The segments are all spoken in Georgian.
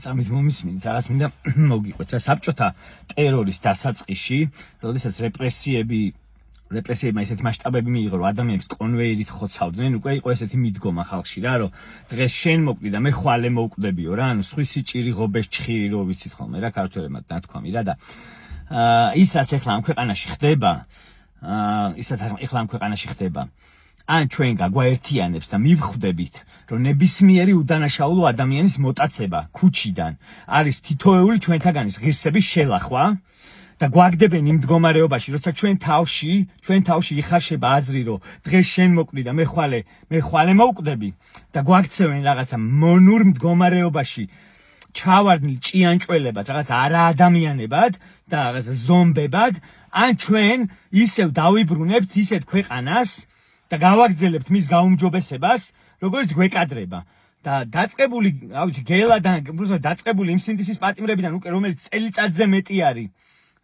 წამით მომისმინეთ, რაღაც მინდა მოგიყვეთ, საბჭოთა ტერორის დასაწყისში, როდესაც რეპრესიებმა ისეთი მასშტაბები მიიღო, რომ ადამიანებს კონვეიერით ხოცავდნენ, უკვე იყო ესეთი მიდგომა ხალხში რა, რომ დღეს შენ მოკვდი და მე ხვალე მოვკვდებიო რა, ანუ სხვისი ჭირი ღობეს ჩხირი რო ვიცით ხოლმე რა ქართველებმა ნათქვამი რა და ისაც ახლა ამ ქვეყანაში ხდება, ან ჩვენ გაგვაერთიანებს და მივხვდებით, რომ ნებისმიერი უდანაშაულო ადამიანის მოტაცება ქუჩიდან არის თითოეული ჩვენთაგანის ღირსების შელახვა და გვაგდებენ იმ მდგომარეობაში, როცა ჩვენ თავში იხარშება აზრი, რომ დღეს შენ მოკვდი და მე ხვალე მოვკვდები და გვაქცევენ რაღაცა მონურ მდგომარეობაში ჩავარდნილ ჭიანჭველებად, რაღაც არაადამიანებად და რაღაცა ზომბებად, ან ჩვენ ისევ დავიბრუნებთ ისეთ ქვეყანას და გავაგრძელებთ მის გაუმჯობესებას, როგორც გვეკადრება. და დაწყებული, დაწყებული იმ სინდისის პატიმრებიდან უკვე რომელიც წელიწადზე მეტი არის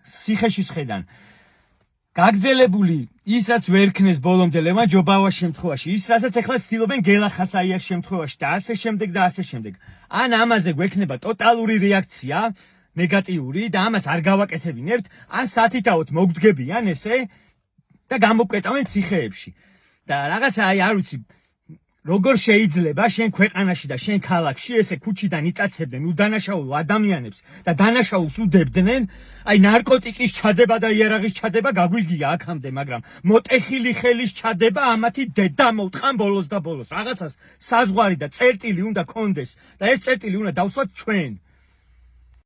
სიხეში სხედან. გაგრძელებული ის რაც ვერ ქნეს ბოლომდე ლევან ჯობავას შემთხვევაში, ის რასაც ახლა ცდილობენ გელა ხასაიას შემთხვევაში და ასე შემდეგ. ან ამაზე გვექნება ტოტალური რეაქცია, ნეგატიური და ამას არ გავაკეთებინებთ, ან სათითაოდ მოგდგებიან ესე და გამოკვეტავენ ციხეებში. და რაღაცა არ ვიცი როგორ შეიძლება შენ ქვეყანაში და შენ ქალაქში ესე ქუჩიდან იტაცებდნენ უდანაშაულო ადამიანებს და დანაშაულს უდებდნენ, აი ნარკოტიკის ჩადება და იარაღის ჩადება გაგვიგია აქამდე, მაგრამ მოტეხილი ხელის ჩადება ამათი დედა მოვტყან ბოლოს და ბოლოს. რაღაცას საზღვარი და წერტილი უნდა კონდეს და ეს წერტილი უნდა დავსვათ ჩვენ.